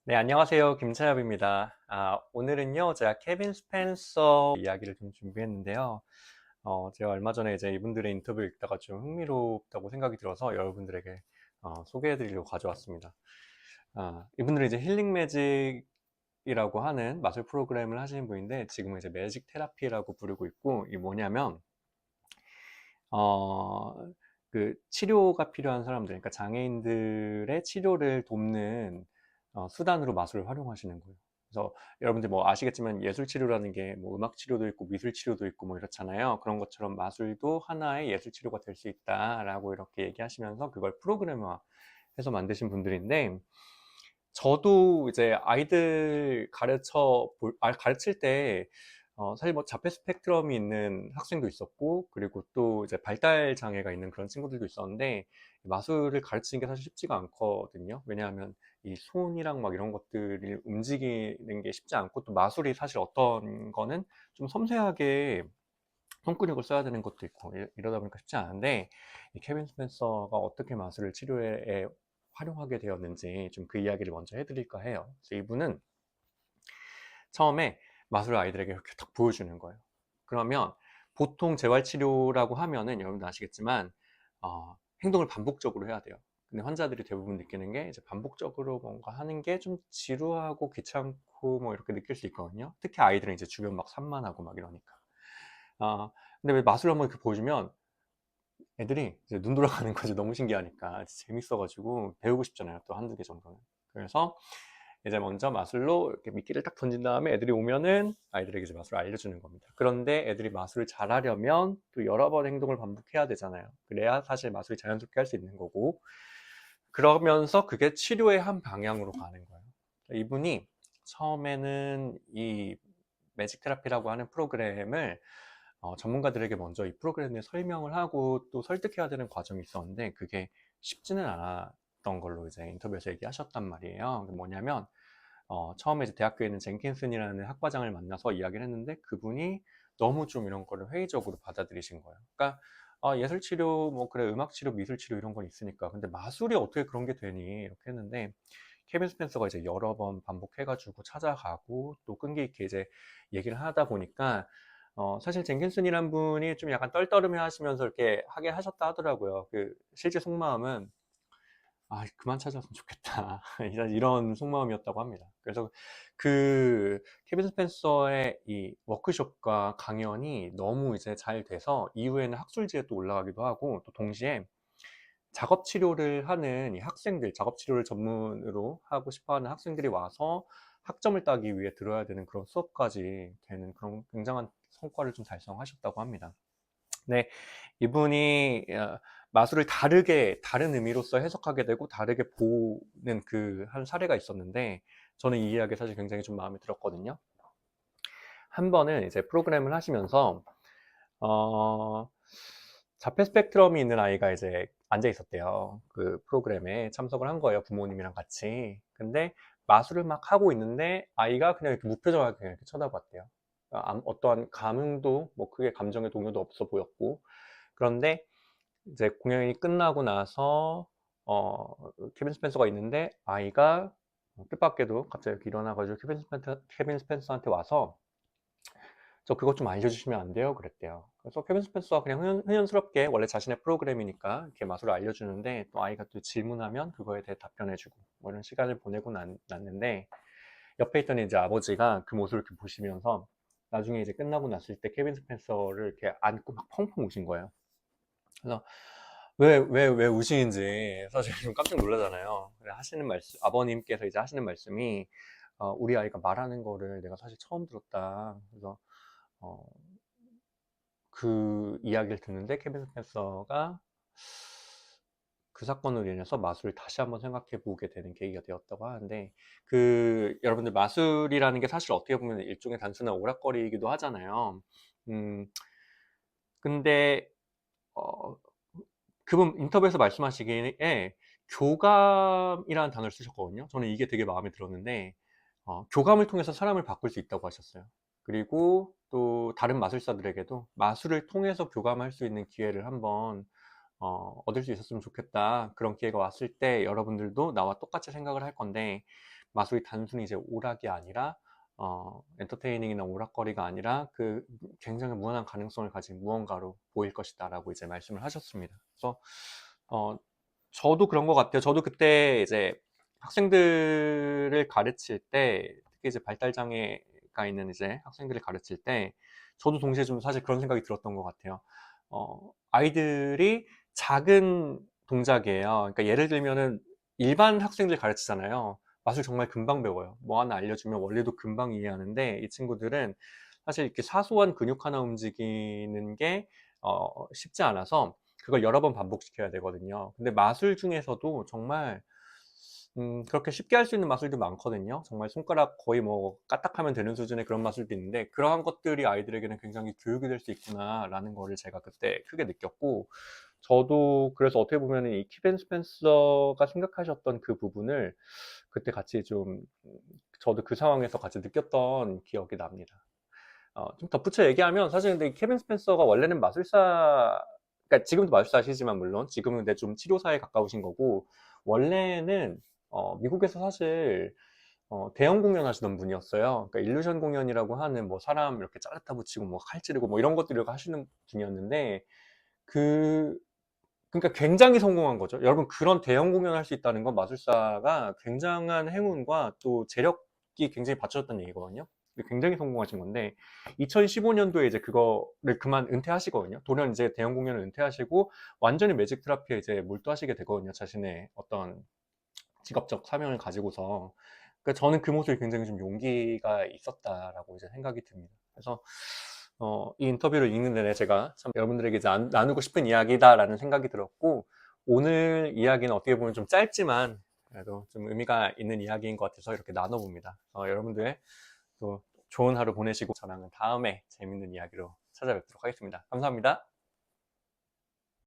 네, 안녕하세요. 김차엽입니다. 오늘은요, 제가 케빈 스펜서 이야기를 좀 준비했는데요. 제가 얼마 전에 이제 이분들의 인터뷰를 읽다가 좀 흥미롭다고 생각이 들어서 여러분들에게 소개해드리려고 가져왔습니다. 이분들은 이제 힐링 매직이라고 하는 마술 프로그램을 하시는 분인데, 지금은 이제 매직 테라피라고 부르고 있고, 이게 뭐냐면, 어, 그 치료가 필요한 사람들, 그러니까 장애인들의 치료를 돕는 수단으로 마술을 활용하시는 거예요. 그래서 여러분들 뭐 아시겠지만 예술 치료라는 게 뭐 음악 치료도 있고 미술 치료도 있고 뭐 이렇잖아요. 그런 것처럼 마술도 하나의 예술 치료가 될 수 있다라고 이렇게 얘기하시면서 그걸 프로그램화해서 만드신 분들인데, 저도 이제 아이들 가르칠 때 사실 뭐 자폐 스펙트럼이 있는 학생도 있었고, 그리고 또 이제 발달 장애가 있는 그런 친구들도 있었는데, 마술을 가르치는 게 사실 쉽지가 않거든요. 왜냐하면 이 손이랑 막 이런 것들이 움직이는 게 쉽지 않고, 또 마술이 사실 어떤 거는 좀 섬세하게 손근육을 써야 되는 것도 있고 이러다 보니까 쉽지 않은데, 이 케빈 스펜서가 어떻게 마술을 치료에 활용하게 되었는지 좀 그 이야기를 먼저 해드릴까 해요. 그래서 이분은 처음에 마술을 아이들에게 이렇게 딱 보여주는 거예요. 그러면 보통 재활치료라고 하면은 여러분도 아시겠지만 행동을 반복적으로 해야 돼요. 근데 환자들이 대부분 느끼는 게 이제 반복적으로 뭔가 하는 게 좀 지루하고 귀찮고 뭐 이렇게 느낄 수 있거든요. 특히 아이들은 이제 주변 막 산만하고 막 이러니까. 아, 근데 왜 마술을 한번 이렇게 보여주면 애들이 이제 눈 돌아가는 거지. 너무 신기하니까 재밌어가지고 배우고 싶잖아요. 또 한두 개 정도는. 그래서 이제 먼저 마술로 이렇게 미끼를 딱 던진 다음에 애들이 오면은 아이들에게 이제 마술을 알려주는 겁니다. 그런데 애들이 마술을 잘하려면 또 여러 번 행동을 반복해야 되잖아요. 그래야 사실 마술이 자연스럽게 할 수 있는 거고, 그러면서 그게 치료의 한 방향으로 가는 거예요. 이분이 처음에는 이 매직 테라피라고 하는 프로그램을 전문가들에게 먼저 이 프로그램을 설명을 하고 또 설득해야 되는 과정이 있었는데, 그게 쉽지는 않았던 걸로 이제 인터뷰에서 얘기하셨단 말이에요. 뭐냐면 처음에 이제 대학교에 있는 젠킨슨이라는 학과장을 만나서 이야기를 했는데, 그분이 너무 좀 이런 거를 회의적으로 받아들이신 거예요. 그러니까 예술 치료, 뭐 그래 음악 치료, 미술 치료 이런 건 있으니까, 근데 마술이 어떻게 그런 게 되니 이렇게 했는데, 케빈 스펜서가 이제 여러 번 반복해가지고 찾아가고 또 끈기 있게 이제 얘기를 하다 보니까 사실 젠킨슨이란 분이 좀 약간 떨떠름해 하시면서 이렇게 하게 하셨다 하더라고요. 그 실제 속마음은 그만 찾아왔으면 좋겠다. 이런 속마음이었다고 합니다. 그래서 그 케빈 스펜서의 이 워크숍과 강연이 너무 이제 잘 돼서 이후에는 학술지에 또 올라가기도 하고, 또 동시에 작업 치료를 하는 이 학생들, 작업 치료를 전문으로 하고 싶어 하는 학생들이 와서 학점을 따기 위해 들어야 되는 그런 수업까지 되는 그런 굉장한 성과를 좀 달성하셨다고 합니다. 네, 이분이 마술을 다르게 다른 의미로서 해석하게 되고 다르게 보는 그 한 사례가 있었는데, 저는 이 이야기 사실 굉장히 좀 마음에 들었거든요. 한 번은 이제 프로그램을 하시면서 어, 자폐 스펙트럼이 있는 아이가 이제 앉아 있었대요. 그 프로그램에 참석을 한 거예요, 부모님이랑 같이. 근데 마술을 막 하고 있는데 아이가 그냥 이렇게 무표정하게 그냥 이렇게 쳐다봤대요. 어떠한 감흥도, 뭐 크게 감정의 동요도 없어 보였고. 그런데 이제 공연이 끝나고 나서 케빈 스펜서가 있는데 아이가 뜻밖에도 갑자기 이렇게 일어나가지고 케빈 스펜서한테 와서 저 그것 좀 알려주시면 안 돼요? 그랬대요. 그래서 케빈 스펜서가 그냥 스럽게, 원래 자신의 프로그램이니까 이렇게 마술을 알려주는데, 또 아이가 또 질문하면 그거에 대해 답변해주고 뭐 이런 시간을 보내고 났는데, 옆에 있던 이제 아버지가 그 모습을 이렇게 보시면서 나중에 이제 끝나고 났을 때 케빈 스펜서를 이렇게 안고 막 펑펑 우신 거예요. 그래서 왜 우시는지 사실 좀 깜짝 놀라잖아요. 하시는 말씀, 아버님께서 이제 하시는 말씀이 우리 아이가 말하는 거를 내가 사실 처음 들었다. 그래서 어, 그 이야기를 듣는데 케빈 스펜서가 그 사건으로 인해서 마술을 다시 한번 생각해 보게 되는 계기가 되었다고 하는데, 그 여러분들 마술이라는 게 사실 어떻게 보면 일종의 단순한 오락거리이기도 하잖아요. 음, 근데 어, 그분 인터뷰에서 말씀하시기에 교감이라는 단어를 쓰셨거든요. 저는 이게 되게 마음에 들었는데, 교감을 통해서 사람을 바꿀 수 있다고 하셨어요. 그리고 또 다른 마술사들에게도 마술을 통해서 교감할 수 있는 기회를 한번 얻을 수 있었으면 좋겠다. 그런 기회가 왔을 때 여러분들도 나와 똑같이 생각을 할 건데, 마술이 단순히 이제 오락이 아니라 엔터테이닝이나 오락거리가 아니라 그 굉장히 무한한 가능성을 가진 무언가로 보일 것이다라고 이제 말씀을 하셨습니다. 그래서 저도 그런 것 같아요. 저도 그때 이제 학생들을 가르칠 때, 특히 이제 발달장애가 있는 이제 학생들을 가르칠 때, 저도 동시에 좀 사실 그런 생각이 들었던 것 같아요. 아이들이 작은 동작이에요. 그러니까 예를 들면은 일반 학생들 가르치잖아요. 마술 정말 금방 배워요. 뭐 하나 알려주면 원리도 금방 이해하는데, 이 친구들은 사실 이렇게 사소한 근육 하나 움직이는 게 쉽지 않아서 그걸 여러 번 반복시켜야 되거든요. 근데 마술 중에서도 정말 그렇게 쉽게 할 수 있는 마술도 많거든요. 정말 손가락 거의 뭐 까딱하면 되는 수준의 그런 마술도 있는데, 그러한 것들이 아이들에게는 굉장히 교육이 될 수 있구나라는 거를 제가 그때 크게 느꼈고, 저도 그래서 어떻게 보면 이 키벤 스펜서가 생각하셨던 그 부분을 그때 같이 좀 저도 그 상황에서 같이 느꼈던 기억이 납니다. 좀 덧붙여 얘기하면, 사실 근데 케빈 스펜서가 원래는 마술사, 그러니까 지금도 마술사시지만 물론 지금은 근데 좀 치료사에 가까우신 거고, 원래는 미국에서 사실 대형 공연 하시던 분이었어요. 그러니까 일루전 공연이라고 하는 뭐 사람 이렇게 짜르타 붙이고 뭐 칼 찌르고 뭐 이런 것들을 하시는 분이었는데, 그 그러니까 굉장히 성공한 거죠. 여러분, 그런 대형 공연을 할 수 있다는 건 마술사가 굉장한 행운과 또 재력이 굉장히 받쳐졌다는 얘기거든요. 굉장히 성공하신 건데, 2015년도에 이제 그거를 그만 은퇴하시거든요. 돌연 이제 대형 공연을 은퇴하시고 완전히 매직 테라피에 이제 몰두하시게 되거든요. 자신의 어떤 직업적 사명을 가지고서. 그러니까 저는 그 모습이 굉장히 좀 용기가 있었다라고 이제 생각이 듭니다. 그래서 이 인터뷰를 읽는 내내 제가 참 여러분들에게 이제 나누고 싶은 이야기다라는 생각이 들었고, 오늘 이야기는 어떻게 보면 좀 짧지만 그래도 좀 의미가 있는 이야기인 것 같아서 이렇게 나눠봅니다. 여러분들 또 좋은 하루 보내시고, 저랑은 다음에 재밌는 이야기로 찾아뵙도록 하겠습니다. 감사합니다.